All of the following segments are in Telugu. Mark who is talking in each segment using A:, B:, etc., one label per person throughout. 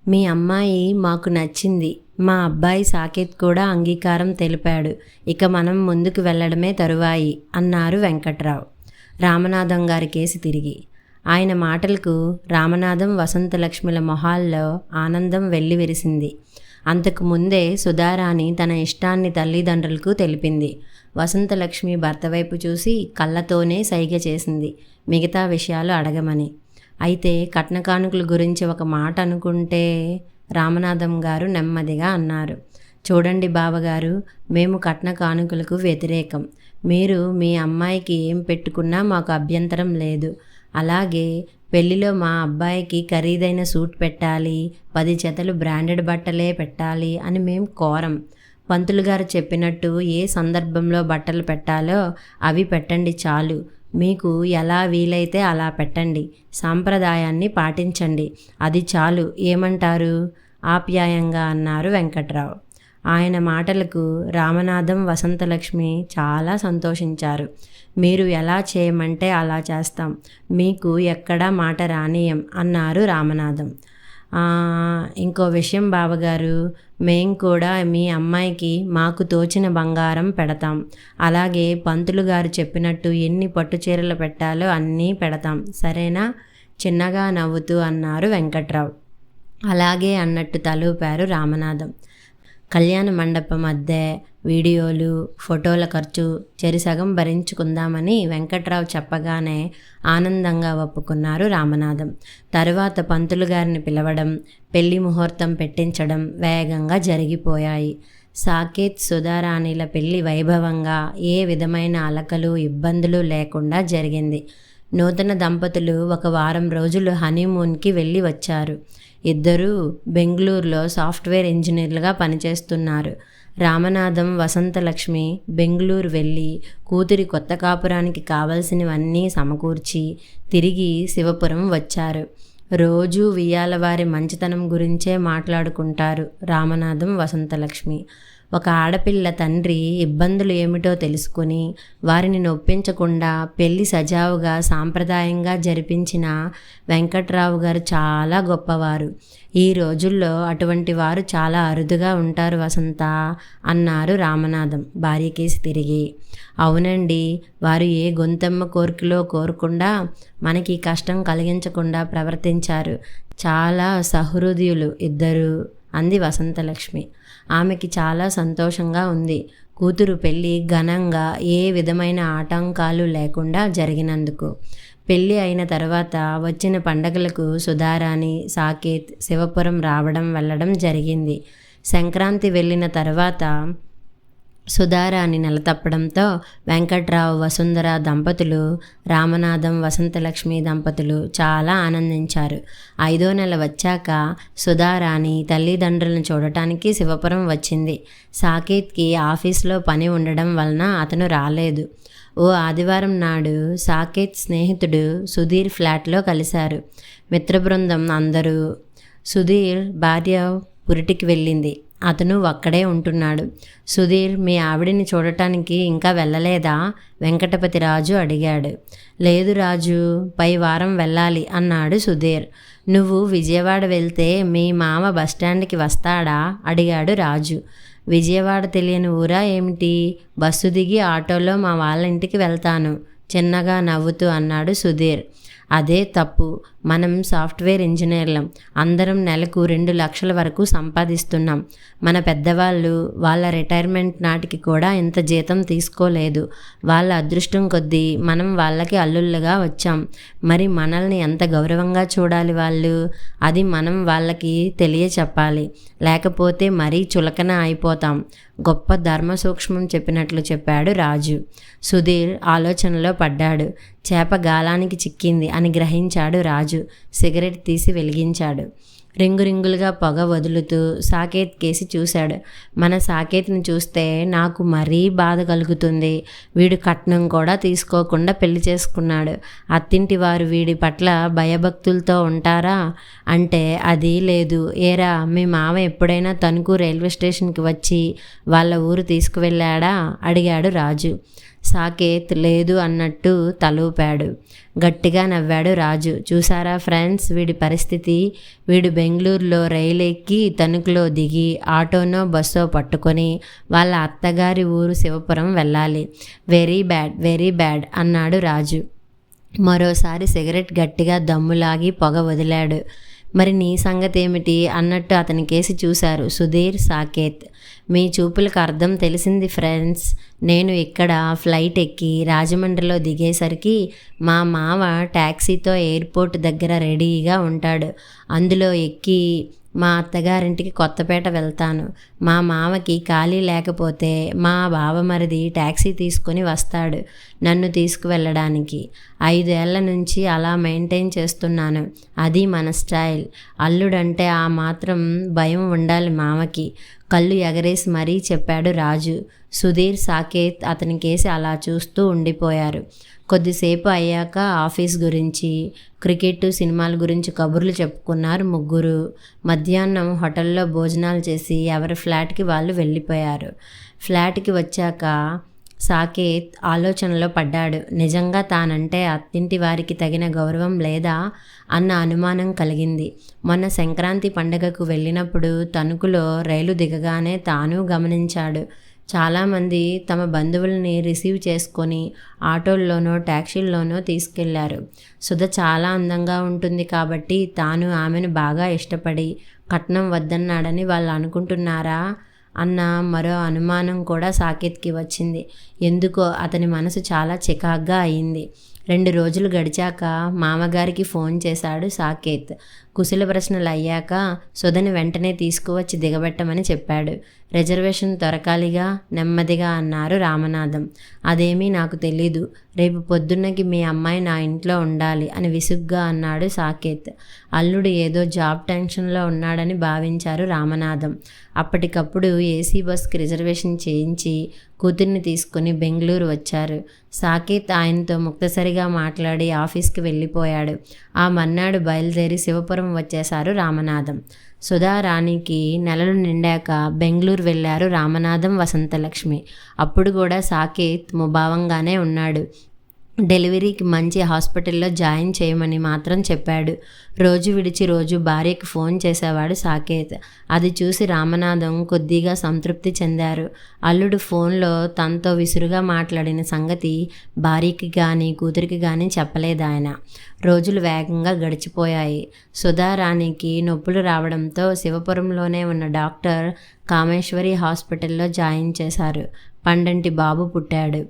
A: మీ అమ్మాయి మాకు నచ్చింది. మా అబ్బాయి సాకేత్ కూడా అంగీకారం తెలిపాడు. ఇక మనం ముందుకు వెళ్ళడమే తరువాయి అన్నారు వెంకట్రావు రామనాథం గారి కేసి తిరిగి. ఆయన మాటలకు రామనాథం వసంతలక్ష్మిల మొహాల్లో ఆనందం వెల్లివిరిసింది. అంతకు ముందే సుధారాణి తన ఇష్టాన్ని తల్లిదండ్రులకు తెలిపింది. వసంతలక్ష్మి భర్త వైపు చూసి కళ్ళతోనే సైగ చేసింది మిగతా విషయాలు అడగమని. అయితే కట్న కానుకల గురించి ఒక మాట అనుకుంటే రామనాథం గారు నెమ్మదిగా అన్నారు. చూడండి బావగారు, మేము కట్న కానుకలకు వ్యతిరేకం. మీరు మీ అమ్మాయికి ఏం పెట్టుకున్నా మాకు అభ్యంతరం లేదు. అలాగే పెళ్లిలో మా అబ్బాయికి ఖరీదైన సూట్ పెట్టాలి, 10 జతలు బ్రాండెడ్ బట్టలే పెట్టాలి అని మేం కోరం. పంతులు గారు చెప్పినట్టు ఏ సందర్భంలో బట్టలు పెట్టాలో అవి పెట్టండి చాలు. మీకు ఎలా వీలైతే అలా పెట్టండి. సాంప్రదాయాన్ని పాటించండి, అది చాలు. ఏమంటారు? ఆప్యాయంగా అన్నారు వెంకట్రావు. ఆయన మాటలకు రామనాథం వసంతలక్ష్మి చాలా సంతోషించారు. మీరు ఎలా చేయమంటే అలా చేస్తాం, మీకు ఎక్కడా మాట రానియం అన్నారు రామనాథం. ఇంకో విషయం బావగారు, మేం కూడా మీ అమ్మాయికి మాకు తోచిన బంగారం పెడతాం. అలాగే పంతులు గారు చెప్పినట్టు ఎన్ని పట్టు చీరలు పెట్టాలో అన్నీ పెడతాం, సరేనా? చిన్నగా నవ్వుతూ అన్నారు వెంకట్రావు. అలాగే అన్నట్టు తలూపారు రామనాథం. కళ్యాణ మండపం అద్దె, వీడియోలు, ఫోటోల ఖర్చు చెరిసగం భరించుకుందామని వెంకట్రావు చెప్పగానే ఆనందంగా ఒప్పుకున్నారు రామనాథం. తరువాత పంతులు గారిని పిలవడం, పెళ్లి ముహూర్తం పెట్టించడం వేగంగా జరిగిపోయాయి. సాకేత్ సుధారాణిల పెళ్లి వైభవంగా ఏ విధమైన అలకలు ఇబ్బందులు లేకుండా జరిగింది. నూతన దంపతులు 1 వారం రోజులు హనీమూన్కి వెళ్ళి వచ్చారు. ఇద్దరూ బెంగళూరులో సాఫ్ట్వేర్ ఇంజనీర్లుగా పనిచేస్తున్నారు. రామనాథం వసంతలక్ష్మి బెంగళూరు వెళ్ళి కూతురి కొత్త కాపురానికి కావలసినవన్నీ సమకూర్చి తిరిగి శివపురం వచ్చారు. రోజూ వియ్యాలవారి మంచితనం గురించే మాట్లాడుకుంటారు రామనాథం వసంతలక్ష్మి. ఒక ఆడపిల్ల తండ్రి ఇబ్బందులు ఏమిటో తెలుసుకొని వారిని నొప్పించకుండా పెళ్లి సజావుగా సాంప్రదాయంగా జరిపించిన వెంకట్రావు గారు చాలా గొప్పవారు. ఈ రోజుల్లో అటువంటి వారు చాలా అరుదుగా ఉంటారు వసంత అన్నారు రామనాథం భార్యకేసి తిరిగి. అవునండి, వారు ఏ గొంతెమ్మ కోరికలో కోరకుండా మనకి కష్టం కలిగించకుండా ప్రవర్తించారు. చాలా సహృదయులు ఇద్దరు అంది వసంతలక్ష్మి. ఆమెకి చాలా సంతోషంగా ఉంది. కూతురు పెళ్ళి ఘనంగా ఏ విధమైన ఆటంకాలు లేకుండా జరిగినందుకు. పెళ్ళి అయిన తర్వాత వచ్చిన పండగలకు సుధారాణి, సాకేత్ శివపురం రావడం వెళ్ళడం జరిగింది. సంక్రాంతి వెళ్ళిన తర్వాత సుధారాణి నెల తప్పడంతో వెంకట్రావు వసుంధర దంపతులు, రామనాథం వసంతలక్ష్మి దంపతులు చాలా ఆనందించారు. 5వ నెల వచ్చాక సుధారాణి తల్లిదండ్రులను చూడటానికి శివపురం వచ్చింది. సాకేత్కి ఆఫీస్లో పని ఉండడం వలన అతను రాలేదు. ఓ ఆదివారం నాడు సాకేత్ స్నేహితుడు సుధీర్ ఫ్లాట్లో కలిశారు. మిత్రబృందం అందరూ. సుధీర్ భార్య పురిటికి వెళ్ళింది. అతను ఒక్కడే ఉంటున్నాడు. సుధీర్, మీ ఆవిడిని చూడటానికి ఇంకా వెళ్ళలేదా? వెంకటపతి రాజు అడిగాడు. లేదు రాజు, పై వారం వెళ్ళాలి అన్నాడు సుధీర్. నువ్వు విజయవాడ వెళ్తే మీ మామ బస్టాండ్కి వస్తాడా? అడిగాడు రాజు. విజయవాడ తెలియని ఊరా ఏమిటి? బస్సు దిగి ఆటోలో మా వాళ్ళ ఇంటికి వెళ్తాను చిన్నగా నవ్వుతూ అన్నాడు సుధీర్. అదే తప్పు. మనం సాఫ్ట్వేర్ ఇంజనీర్లం, అందరం నెలకు 2 లక్షల వరకు సంపాదిస్తున్నాం. మన పెద్దవాళ్ళు వాళ్ళ రిటైర్మెంట్ నాటికి కూడా ఇంత జీతం తీసుకోలేదు. వాళ్ళ అదృష్టం కొద్దీ మనం వాళ్ళకి అల్లుళ్ళుగా వచ్చాం. మరి మనల్ని ఎంత గౌరవంగా చూడాలి వాళ్ళు. అది మనం వాళ్ళకి తెలియచెప్పాలి, లేకపోతే మరీ చులకన అయిపోతాం. గొప్ప ధర్మ సూక్ష్మం చెప్పినట్లు చెప్పాడు రాజు. సుధీర్ ఆలోచనలో పడ్డాడు. చేప గాలానికి చిక్కింది అని గ్రహించాడు రాజు. సిగరెట్ తీసి వెలిగించాడు. రింగులుగా పొగ వదులుతూ సాకేత్ కేసి చూశాడు. మన సాకేత్ని చూస్తే నాకు మరీ బాధ కలుగుతుంది. వీడు కట్నం కూడా తీసుకోకుండా పెళ్లి చేసుకున్నాడు. అత్తింటి వారు వీడి పట్ల భయభక్తులతో ఉంటారా అంటే అది లేదు. ఏరా, మీ మామ ఎప్పుడైనా తణుకు రైల్వే స్టేషన్కి వచ్చి వాళ్ళ ఊరు తీసుకువెళ్ళాడా? అడిగాడు రాజు. సాకేత్ లేదు అన్నట్టు తలూపాడు. గట్టిగా నవ్వాడు రాజు. చూసారా ఫ్రెండ్స్ వీడి పరిస్థితి. వీడు బెంగళూరులో రైలు ఎక్కి తణుకులో దిగి ఆటోనో బస్సో పట్టుకొని వాళ్ళ అత్తగారి ఊరు శివపురం వెళ్ళాలి. వెరీ బ్యాడ్, వెరీ బ్యాడ్ అన్నాడు రాజు. మరోసారి సిగరెట్ గట్టిగా దమ్ములాగి పొగ వదిలాడు. మరి నీ సంగతి ఏమిటి అన్నట్టు అతని కేసి చూశారు సుధీర్, సాకేత్. మీ చూపులకు అర్థం తెలిసింది ఫ్రెండ్స్. నేను ఇక్కడ ఫ్లైట్ ఎక్కి రాజమండ్రిలో దిగేసరికి మా మామ ట్యాక్సీతో ఎయిర్పోర్ట్ దగ్గర రెడీగా ఉంటాడు. అందులో ఎక్కి మా అత్తగారింటికి కొత్తపేట వెళ్తాను. మా మామకి ఖాళీ లేకపోతే మా బావమరిది ట్యాక్సీ తీసుకొని వస్తాడు నన్ను తీసుకువెళ్ళడానికి. 5 ఏళ్ల నుంచి అలా మెయింటైన్ చేస్తున్నాను. అది మన స్టైల్. అల్లుడంటే ఆ మాత్రం భయం ఉండాలి మామకి. కళ్ళు ఎగరేసి మరీ చెప్పాడు రాజు. సుధీర్, సాకేత్ అతని కేసి అలా చూస్తూ ఉండిపోయారు. కొద్దిసేపు అయ్యాక ఆఫీస్ గురించి, క్రికెట్, సినిమాల గురించి కబుర్లు చెప్పుకున్నారు ముగ్గురు. మధ్యాహ్నం హోటల్లో భోజనాలు చేసి ఎవరి ఫ్లాట్కి వాళ్ళు వెళ్ళిపోయారు. ఫ్లాట్కి వచ్చాక సాకేత్ ఆలోచనలో పడ్డాడు. నిజంగా తానంటే అత్తింటి వారికి తగిన గౌరవం లేదా అన్న అనుమానం కలిగింది. మొన్న సంక్రాంతి పండగకు వెళ్ళినప్పుడు తణుకులో రైలు దిగగానే తాను గమనించాడు. చాలామంది తమ బంధువుల్ని రిసీవ్ చేసుకొని ఆటోల్లోనో ట్యాక్సీల్లోనో తీసుకెళ్లారు. సుధ చాలా అందంగా ఉంటుంది కాబట్టి తాను ఆమెను బాగా ఇష్టపడి కట్నం వద్దన్నాడని వాళ్ళు అనుకుంటున్నారా అన్న మరో అనుమానం కూడా సాకేత్కి వచ్చింది. ఎందుకో అతని మనసు చాలా చికాగ్గా అయింది. 2 రోజులు గడిచాక మామగారికి ఫోన్ చేశాడు సాకేత్. కుశల ప్రశ్నలు అయ్యాక సుధని వెంటనే తీసుకువచ్చి దిగబెట్టమని చెప్పాడు. రిజర్వేషన్ దొరకాలిగా నెమ్మదిగా అన్నారు రామనాథం. అదేమీ నాకు తెలీదు. రేపు పొద్దున్నకి మీ అమ్మాయి నా ఇంట్లో ఉండాలి అని విసుగ్గా అన్నాడు సాకేత్. అల్లుడు ఏదో జాబ్ టెన్షన్లో ఉన్నాడని భావించారు రామనాథం. అప్పటికప్పుడు ఏసీ బస్కి రిజర్వేషన్ చేయించి కూతుర్ని తీసుకుని బెంగళూరు వచ్చారు. సాకేత్ ఆయనతో ముక్తసరిగా మాట్లాడి ఆఫీస్కి వెళ్ళిపోయాడు. ఆ మర్నాడు బయలుదేరి శివపురం వచ్చేశారు రామనాథం. సుధారాణికి నెలలు నిండాక బెంగళూరు వెళ్ళారు రామనాథం, వసంతలక్ష్మి. అప్పుడు కూడా సాకేత్ ముభావంగానే ఉన్నాడు. డెలివరీకి మంచి హాస్పిటల్లో జాయిన్ చేయమని మాత్రం చెప్పాడు. రోజు విడిచి రోజు భార్యకి ఫోన్ చేసేవాడు సాకేత్. అది చూసి రామనాథం కొద్దిగా సంతృప్తి చెందారు. అల్లుడు ఫోన్లో తనతో విసురుగా మాట్లాడిన సంగతి భార్యకి కానీ కూతురికి కానీ చెప్పలేదాయన. రోజులు వేగంగా గడిచిపోయాయి. సుధారాణికి నొప్పులు రావడంతో శివపురంలోనే ఉన్న డాక్టర్ కామేశ్వరి హాస్పిటల్లో జాయిన్ చేశారు. పండంటి బాబు పుట్టాడు.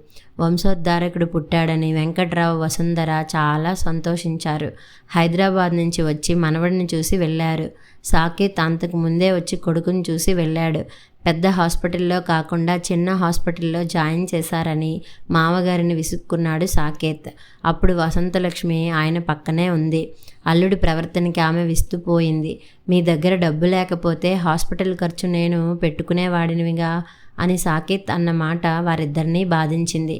A: వంశోద్ధారకుడు పుట్టాడని వెంకట్రావు, వసుంధర చాలా సంతోషించారు. హైదరాబాద్ నుంచి వచ్చి మనవడిని చూసి వెళ్ళారు. సాకేత్ అంతకు ముందే వచ్చి కొడుకుని చూసి వెళ్ళాడు. పెద్ద హాస్పిటల్లో కాకుండా చిన్న హాస్పిటల్లో జాయిన్ చేశారని మామగారిని విసుక్కున్నాడు సాకేత్. అప్పుడు వసంతలక్ష్మి ఆయన పక్కనే ఉంది. అల్లుడి ప్రవర్తనకి ఆమె విస్తుపోయింది. మీ దగ్గర డబ్బు లేకపోతే హాస్పిటల్ ఖర్చు నేను పెట్టుకునేవాడినిగా అని సాకేత్ అన్న మాట వారిద్దరినీ బాధించింది.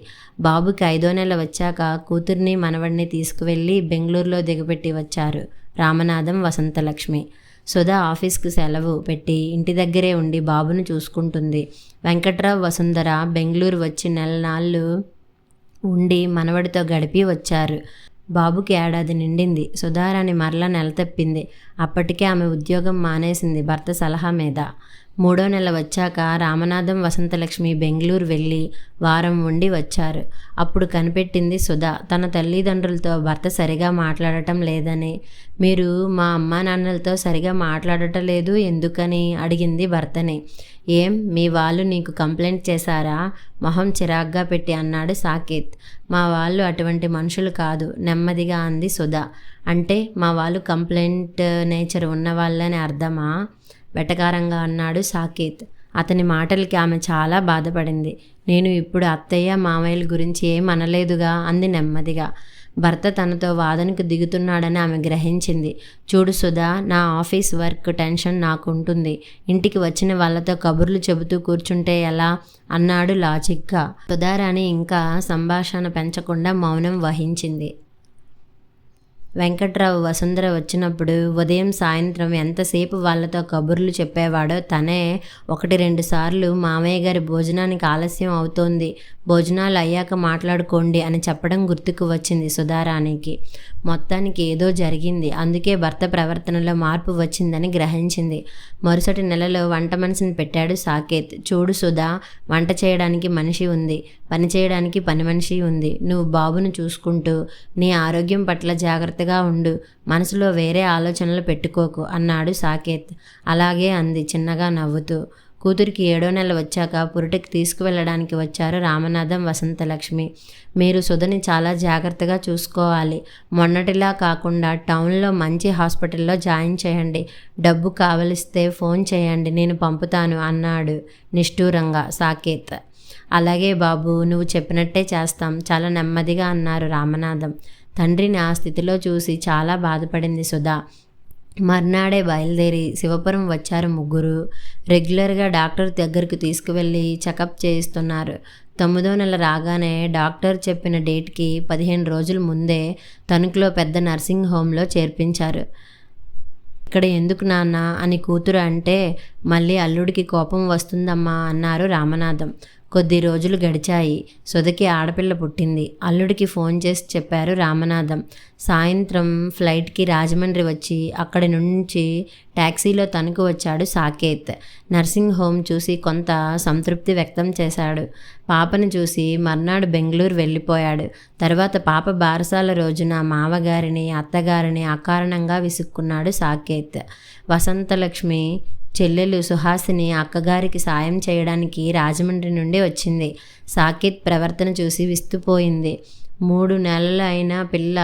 A: బాబుకి 5వ నెల వచ్చాక కూతుర్ని మనవడిని తీసుకువెళ్ళి బెంగళూరులో దిగపెట్టి వచ్చారు రామనాథం, వసంతలక్ష్మి. సుధా ఆఫీస్కి సెలవు పెట్టి ఇంటి దగ్గరే ఉండి బాబును చూసుకుంటుంది. వెంకట్రావు, వసుంధర బెంగళూరు వచ్చి 4 నెలలు ఉండి మనవడితో గడిపి వచ్చారు. బాబుకి 1 ఏడాది నిండింది. సుధారాణి మరలా నెల తప్పింది. అప్పటికే ఆమె ఉద్యోగం మానేసింది భర్త సలహా మీద. 3వ నెల వచ్చాక రామనాథం, వసంతలక్ష్మి బెంగళూరు వెళ్ళి వారం ఉండి వచ్చారు. అప్పుడు కనిపెట్టింది సుధ. తన తల్లిదండ్రులతో భర్త సరిగా మాట్లాడటం లేదని. మీరు మా అమ్మా నాన్నలతో సరిగా మాట్లాడటం లేదు ఎందుకని అడిగింది భర్తని. ఏం మీ వాళ్ళు నీకు కంప్లైంట్ చేశారా? మొహం చిరాగ్గా పెట్టి అన్నాడు సాకేత్. మా వాళ్ళు అటువంటి మనుషులు కాదు, నెమ్మదిగా అంది సుధ. అంటే మా వాళ్ళు కంప్లైంట్ నేచర్ ఉన్నవాళ్ళని అర్థమా? వెటకారంగా అన్నాడు సాకేత్. అతని మాటలకి ఆమె చాలా బాధపడింది. నేను ఇప్పుడు అత్తయ్య మామయ్యల గురించి ఏం అనలేదుగా అంది నెమ్మదిగా. భర్త తనతో వాదనకు దిగుతున్నాడని ఆమె గ్రహించింది. చూడు సుధా, నా ఆఫీస్ వర్క్ టెన్షన్ నాకుంటుంది. ఇంటికి వచ్చిన వాళ్ళతో కబుర్లు చెబుతూ కూర్చుంటే ఎలా అన్నాడు లాజిక్గా. సుధారాణి ఇంకా సంభాషణ పెంచకుండా మౌనం వహించింది. వెంకట్రావు వసుంధర వచ్చినప్పుడు ఉదయం సాయంత్రం ఎంతసేపు వాళ్ళతో కబుర్లు చెప్పేవాడో తనే 1-2 సార్లు మామయ్య గారి భోజనానికి ఆలస్యం అవుతోంది, భోజనాలు అయ్యాక మాట్లాడుకోండి అని చెప్పడం గుర్తుకు వచ్చింది సుధారాణికి. మొత్తానికి ఏదో జరిగింది, అందుకే భర్త ప్రవర్తనలో మార్పు వచ్చిందని గ్రహించింది. మరుసటి నెలలో వంట మనిషిని పెట్టాడు సాకేత్. చూడు సుధా, వంట చేయడానికి మనిషి ఉంది, పని చేయడానికి పని మనిషి ఉంది. నువ్వు బాబును చూసుకుంటూ నీ ఆరోగ్యం పట్ల జాగ్రత్తగా ఉండు, మనసులో వేరే ఆలోచనలు పెట్టుకోకు అన్నాడు సాకేత్. అలాగే అంది చిన్నగా నవ్వుతూ. కూతురికి 7వ నెల వచ్చాక పురిటికి తీసుకువెళ్ళడానికి వచ్చారు రామనాథం, వసంతలక్ష్మి. మీరు సుధని చాలా జాగ్రత్తగా చూసుకోవాలి. మొన్నటిలా కాకుండా టౌన్లో మంచి హాస్పిటల్లో జాయిన్ చేయండి. డబ్బు కావలిస్తే ఫోన్ చేయండి, నేను పంపుతాను అన్నాడు నిష్ఠూరంగా సాకేత్. అలాగే బాబు, నువ్వు చెప్పినట్టే చేస్తాం, చాలా నెమ్మదిగా అన్నారు రామనాథం. తండ్రిని ఆ స్థితిలో చూసి చాలా బాధపడింది సుధా. మర్నాడే బయలుదేరి శివపురం వచ్చారు ముగ్గురు. రెగ్యులర్గా డాక్టర్ దగ్గరికి తీసుకువెళ్ళి చెకప్ చేయిస్తున్నారు. 9వ నెల రాగానే డాక్టర్ చెప్పిన డేట్కి 15 రోజుల ముందే తణుకులో పెద్ద నర్సింగ్ హోమ్లో చేర్పించారు. ఇక్కడ ఎందుకు నాన్న అని కూతురు అంటే, మళ్ళీ అల్లుడికి కోపం వస్తుందమ్మా అన్నారు రామనాథం. కొద్ది రోజులు గడిచాయి. సుధకి ఆడపిల్ల పుట్టింది. అల్లుడికి ఫోన్ చేసి చెప్పారు రామనాథం. సాయంత్రం ఫ్లైట్కి రాజమండ్రి వచ్చి అక్కడి నుంచి ట్యాక్సీలో తణుకు వచ్చాడు సాకేత్. నర్సింగ్ హోమ్ చూసి కొంత సంతృప్తి వ్యక్తం చేశాడు. పాపను చూసి మర్నాడు బెంగళూరు వెళ్ళిపోయాడు. తర్వాత పాప బారసాల రోజున మామగారిని అత్తగారిని అకారణంగా విసుక్కున్నాడు సాకేత్. వసంతలక్ష్మి చెల్లెలు సుహాసిని అక్కగారికి సాయం చేయడానికి రాజమండ్రి నుండి వచ్చింది. సాకేత్ ప్రవర్తన చూసి విస్తుపోయింది. 3 నెలలు అయినా పిల్ల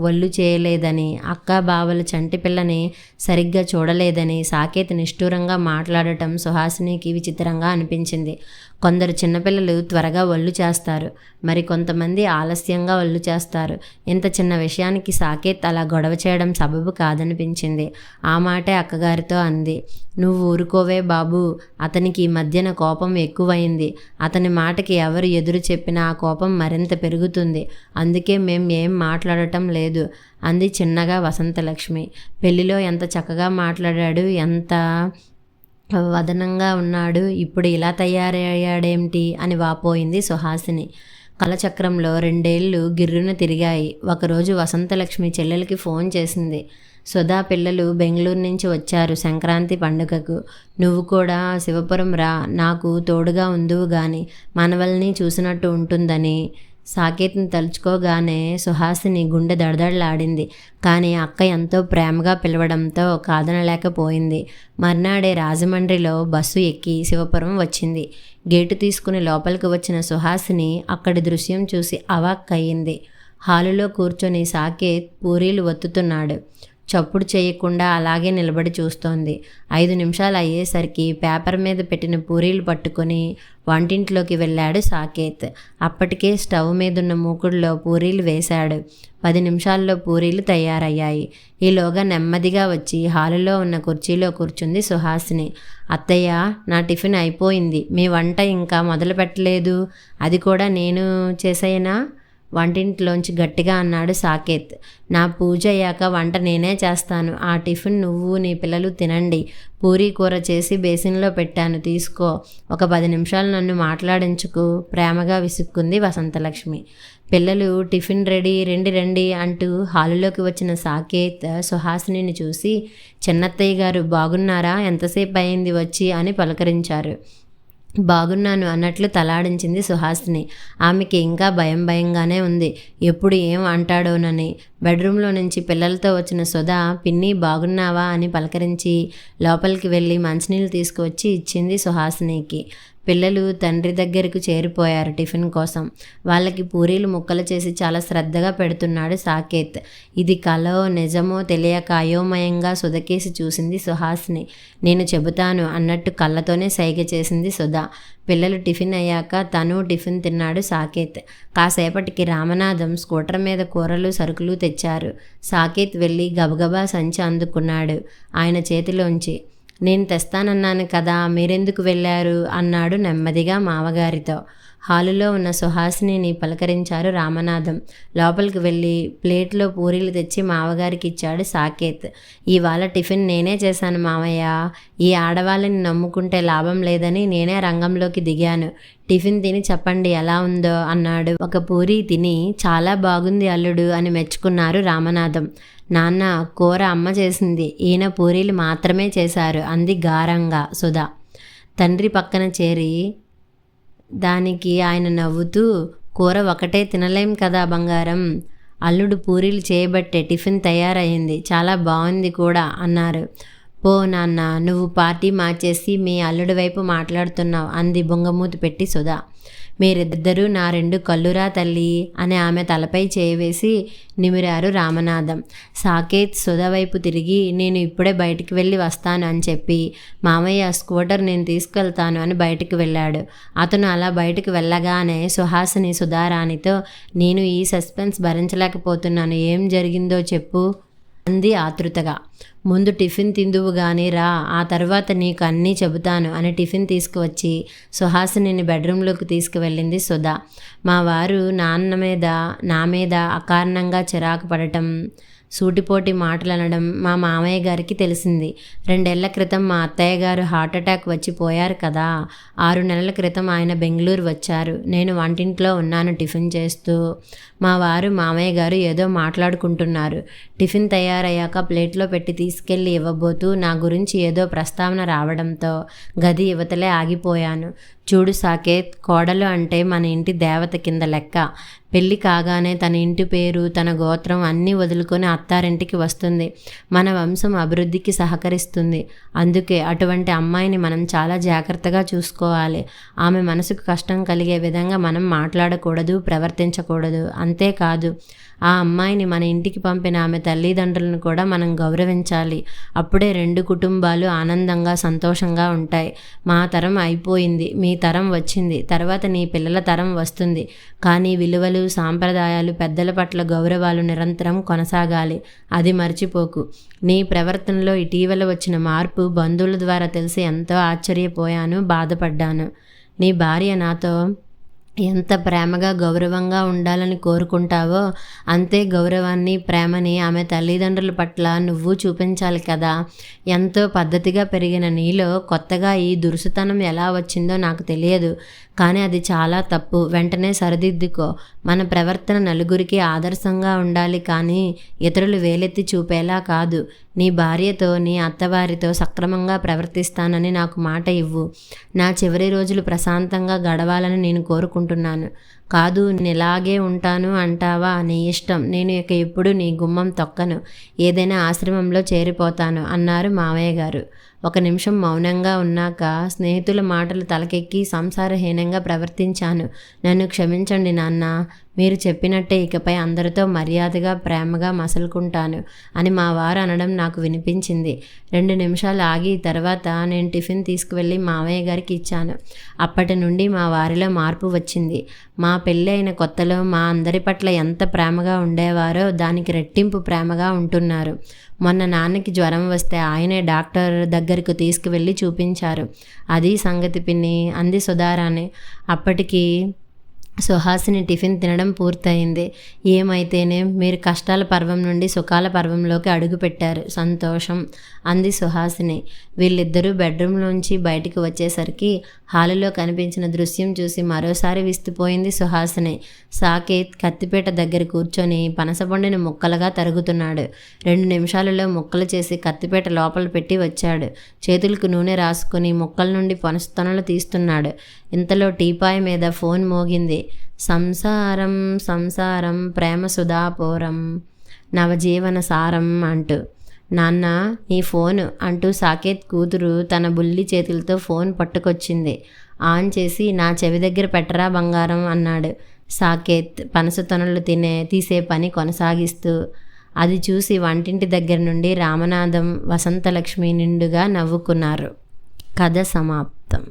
A: ఒళ్ళు చేయలేదని, అక్కా బావల చంటి పిల్లని సరిగ్గా చూడలేదని సాకేత్ నిష్ఠూరంగా మాట్లాడటం సుహాసినికి విచిత్రంగా అనిపించింది. కొందరు చిన్నపిల్లలు త్వరగా ఒళ్ళు చేస్తారు, మరి కొంతమంది ఆలస్యంగా ఒళ్ళు చేస్తారు. ఇంత చిన్న విషయానికి సాకేత్ అలా గొడవ చేయడం సబబు కాదనిపించింది. ఆ మాటే అక్కగారితో అంది. నువ్వు ఊరుకోవే బాబు, అతనికి ఈ మధ్యన కోపం ఎక్కువైంది. అతని మాటకి ఎవరు ఎదురు చెప్పినా ఆ కోపం మరింత పెరుగుతుంది. అందుకే మేం ఏం మాట్లాడటం లేదు అంది చిన్నగా వసంతలక్ష్మి. పెళ్లిలో ఎంత చక్కగా మాట్లాడాడు, ఎంత వదనంగా ఉన్నాడు, ఇప్పుడు ఇలా తయారయ్యాడేమిటి అని వాపోయింది సుహాసిని. కలచక్రంలో 2 ఏళ్ళు గిర్రున తిరిగాయి. ఒకరోజు వసంతలక్ష్మి చెల్లెలకి ఫోన్ చేసింది. సుధా పిల్లలు బెంగళూరు నుంచి వచ్చారు సంక్రాంతి పండుగకు. నువ్వు కూడా శివపురం రా, నాకు తోడుగా ఉందువు గాని, మనవల్ని చూసినట్టు ఉంటుందని. సాకేత్ని తలుచుకోగానే సుహాసిని గుండె దడదడలాడింది. కానీ అక్క ఎంతో ప్రేమగా పిలవడంతో కాదనలేకపోయింది. మర్నాడే రాజమండ్రిలో బస్సు ఎక్కి శివపురం వచ్చింది. గేటు తీసుకుని లోపలికి వచ్చిన సుహాసిని అక్కడి దృశ్యం చూసి అవాక్కయ్యింది. హాలులో కూర్చొని సాకేత్ పూరీలు ఒత్తుతున్నాడు. చప్పుడు చేయకుండా అలాగే నిలబడి చూస్తోంది. 5 నిమిషాలు అయ్యేసరికి పేపర్ మీద పెట్టిన పూరీలు పట్టుకొని వంటింట్లోకి వెళ్ళాడు సాకేత్. అప్పటికే స్టవ్ మీదున్న మూకుడులో పూరీలు వేశాడు. 10 నిమిషాల్లో పూరీలు తయారయ్యాయి. ఈలోగా నెమ్మదిగా వచ్చి హాలులో ఉన్న కుర్చీలో కూర్చుంది సుహాసిని. అత్తయ్య, నా టిఫిన్ అయిపోయింది, మీ వంట ఇంకా మొదలు పెట్టలేదు, అది కూడా నేను చేసేయనా? వంటింట్లోంచి గట్టిగా అన్నాడు సాకేత్. నా పూజ అయ్యాక వంట నేనే చేస్తాను. ఆ టిఫిన్ నువ్వు నీ పిల్లలు తినండి. పూరీ కూర చేసి బేసిన్లో పెట్టాను, తీసుకో. ఒక 10 నిమిషాలు నన్ను మాట్లాడించుకు ప్రేమగా విసుక్కుంది వసంతలక్ష్మి. పిల్లలు టిఫిన్ రెడీ, రండి రండి అంటూ హాలులోకి వచ్చిన సాకేత్ సుహాసినిని చూసి, చిన్నత్తయ్య గారు బాగున్నారా, ఎంతసేపు అయింది వచ్చి అని పలకరించారు. బాగున్నాను అన్నట్లు తలాడించింది సుహాసిని. ఆమెకి ఇంకా భయంగానే ఉంది, ఎప్పుడు ఏం అంటాడోనని. బెడ్రూమ్లో నుంచి పిల్లలతో వచ్చిన సుధా, పిన్ని బాగున్నావా అని పలకరించి లోపలికి వెళ్ళి మంచినీళ్ళు తీసుకువచ్చి ఇచ్చింది సుహాసినికి. పిల్లలు తండ్రి దగ్గరకు చేరిపోయారు టిఫిన్ కోసం. వాళ్ళకి పూరీలు ముక్కలు చేసి చాలా శ్రద్ధగా పెడుతున్నాడు సాకేత్. ఇది కలో నిజమో తెలియక అయోమయంగా సుధకేసి చూసింది సుహాసిని. నేను చెబుతాను అన్నట్టు కళ్ళతోనే సైగ చేసింది సుధా. పిల్లలు టిఫిన్ అయ్యాక తను టిఫిన్ తిన్నాడు సాకేత్. కాసేపటికి రామనాథం స్కూటర్ మీద కూరలు సరుకులు తెచ్చారు. సాకేత్ వెళ్ళి గబగబా సంచి అందుకున్నాడు ఆయన చేతిలోంచి. నేను తెస్తానన్నాను కదా, మీరెందుకు వెళ్ళారు అన్నాడు నెమ్మదిగా మామగారితో. హాలులో ఉన్న సుహాసినిని పలకరించారు రామనాథం. లోపలికి వెళ్ళి ప్లేట్లో పూరీలు తెచ్చి మావగారికి ఇచ్చాడు సాకేత్. ఇవాళ టిఫిన్ నేనే చేశాను మావయ్య. ఈ ఆడవాళ్ళని నమ్ముకుంటే లాభం లేదని నేనే రంగంలోకి దిగాను. టిఫిన్ తిని చెప్పండి ఎలా ఉందో అన్నాడు. ఒక పూరీ తిని చాలా బాగుంది అల్లుడు అని మెచ్చుకున్నారు రామనాథం. నాన్న, కూర అమ్మ చేసింది, ఈయన పూరీలు మాత్రమే చేశారు అంది గారంగా సుధా. తండ్రి పక్కన చేరి దానికి ఆయన నవ్వుతూ, కూర ఒకటే తినలేం కదా బంగారం. అల్లుడు పూరీలు చేయబట్టే టిఫిన్ తయారయ్యింది, చాలా బాగుంది కూడా అన్నారు. పో నాన్న, నువ్వు పార్టీ మార్చేసి మీ అల్లుడి వైపు మాట్లాడుతున్నావు అంది బొంగమూతి పెట్టి సుధా. మీరిద్దరూ నా 2 కళ్ళురా తల్లి అని ఆమె తలపై చేయవేసి నిమిరారు రామనాథం. సాకేత్ సుధా వైపు తిరిగి, నేను ఇప్పుడే బయటికి వెళ్ళి వస్తాను అని చెప్పి, మామయ్య స్కూటర్ నేను తీసుకెళ్తాను అని బయటికి వెళ్ళాడు. అతను అలా బయటికి వెళ్ళగానే సుహాసిని సుధారాణితో, నేను ఈ సస్పెన్స్ భరించలేకపోతున్నాను, ఏం జరిగిందో చెప్పు అంది ఆతృతగా. ముందు టిఫిన్ తిందువు గాని రా, ఆ తర్వాత నీకు అన్నీ చెబుతాను అని టిఫిన్ తీసుకువచ్చి సుహాసినిని బెడ్రూమ్లోకి తీసుకువెళ్ళింది సుధా. మా వారు నా మీద అకారణంగా చిరాకు పడటం, సూటిపోటి మాటలు అనడం మా మామయ్య గారికి తెలిసింది. 2 ఏళ్ల క్రితం మా అత్తయ్య గారు హార్ట్అటాక్ వచ్చి పోయారు కదా. 6 నెలల క్రితం ఆయన బెంగళూరు వచ్చారు. నేను వంటింట్లో ఉన్నాను టిఫిన్ చేస్తూ. మా వారు మామయ్య గారు ఏదో మాట్లాడుకుంటున్నారు. టిఫిన్ తయారయ్యాక ప్లేట్లో పెట్టి తీసుకెళ్ళి ఇవ్వబోతూ నా గురించి ఏదో ప్రస్తావన రావడంతో గది యువతలే ఆగిపోయాను. చూడు సాకేత్, కోడలు అంటే మన ఇంటి దేవత కింద లెక్క. పెళ్ళి కాగానే తన ఇంటి పేరు, తన గోత్రం అన్నీ వదులుకొని అత్తారింటికి వస్తుంది. మన వంశం అభివృద్ధికి సహకరిస్తుంది. అందుకే అటువంటి అమ్మాయిని మనం చాలా జాగ్రత్తగా చూసుకోవాలి. ఆమె మనసుకు కష్టం కలిగే విధంగా మనం మాట్లాడకూడదు, ప్రవర్తించకూడదు. అంతేకాదు, ఆ అమ్మాయిని మన ఇంటికి పంపిన ఆమె తల్లిదండ్రులను కూడా మనం గౌరవించాలి. అప్పుడే 2 కుటుంబాలు ఆనందంగా సంతోషంగా ఉంటాయి. మా తరం అయిపోయింది, మీ తరం వచ్చింది, తర్వాత నీ పిల్లల తరం వస్తుంది. కానీ విలువలు, సాంప్రదాయాలు, పెద్దల పట్ల గౌరవాలు నిరంతరం కొనసాగాలి. అది మర్చిపోకు. నీ ప్రవర్తనలో ఇటీవల వచ్చిన మార్పు బంధువుల ద్వారా తెలిసి ఎంతో ఆశ్చర్యపోయాను, బాధపడ్డాను. నీ భార్య నాతో ఎంత ప్రేమగా గౌరవంగా ఉండాలని కోరుకుంటావో అంతే గౌరవాన్ని, ప్రేమని ఆమె తల్లిదండ్రుల పట్ల నువ్వు చూపించాలి కదా. ఎంతో పద్ధతిగా పెరిగిన నీలో కొత్తగా ఈ దురుసుతనం ఎలా వచ్చిందో నాకు తెలియదు. కానీ అది చాలా తప్పు. వెంటనే సరిదిద్దుకో. మన ప్రవర్తన నలుగురికి ఆదర్శంగా ఉండాలి, కానీ ఇతరులు వేలెత్తి చూపేలా కాదు. నీ భార్యతో, నీ అత్తవారితో సక్రమంగా ప్రవర్తిస్తానని నాకు మాట ఇవ్వు. నా చివరి రోజులు ప్రశాంతంగా గడవాలని నేను కోరుకుంటున్నాను. కాదు, నేలాగే ఉంటాను అంటావా? నీ ఇష్టం. నేను ఇక ఎప్పుడు నీ గుమ్మం తొక్కను. ఏదైనా ఆశ్రమంలో చేరిపోతాను అన్నారు మామయ్య గారు. 1 నిమిషం మౌనంగా ఉన్నాక, స్నేహితుల మాటలు తలకెక్కి సంసారహీనంగా ప్రవర్తించాను. నన్ను క్షమించండి నాన్న. మీరు చెప్పినట్టే ఇకపై అందరితో మర్యాదగా, ప్రేమగా మసలుకుంటాను అని మా వారు అనడం నాకు వినిపించింది. 2 నిమిషాలు ఆగి తర్వాత నేను టిఫిన్ తీసుకువెళ్ళి మామయ్య గారికి ఇచ్చాను. అప్పటి నుండి మా వారిలో మార్పు వచ్చింది. మా పెళ్ళి అయిన కొత్తలో మా అందరి పట్ల ఎంత ప్రేమగా ఉండేవారో దానికి రెట్టింపు ప్రేమగా ఉంటున్నారు. మొన్న నాన్నకి జ్వరం వస్తే ఆయనే డాక్టర్ దగ్గరకు తీసుకువెళ్ళి చూపించారు. అది సంగతి పిన్ని అంది సుధారాణి. అప్పటికి సుహాసిని టిఫిన్ తినడం పూర్తయింది. ఏమైతేనే మీరు కష్టాల పర్వం నుండి సుఖాల పర్వంలోకి అడుగుపెట్టారు, సంతోషం అంది సుహాసిని. వీళ్ళిద్దరూ బెడ్రూమ్లోంచి బయటికి వచ్చేసరికి హాలులో కనిపించిన దృశ్యం చూసి మరోసారి విస్తుపోయింది సుహాసిని. సాకేత్ కత్తిపీట దగ్గర కూర్చొని పనసపండుని ముక్కలుగా తరుగుతున్నాడు. 2 నిమిషాలలో ముక్కలు చేసి కత్తిపీట లోపల పెట్టి వచ్చాడు. చేతులకు నూనె రాసుకుని ముక్కల నుండి పనసతొనలు తీస్తున్నాడు. ఇంతలో టీపాయ్ మీద ఫోన్ మోగింది. సంసారం సంసారం ప్రేమ సుధాపోరం నవజీవన సారం అంటూ. నాన్న, నీ ఫోను అంటూ సాకేత్ కూతురు తన బుల్లి చేతులతో ఫోన్ పట్టుకొచ్చింది. ఆన్ చేసి, నా చెవి దగ్గర పెట్టరా బంగారం అన్నాడు సాకేత్ పనసతొనలు తీసే పని కొనసాగిస్తూ. అది చూసి వంటింటి దగ్గర నుండి రామనాథం, వసంతలక్ష్మి నిండుగా నవ్వుకున్నారు. కథ సమాప్తం.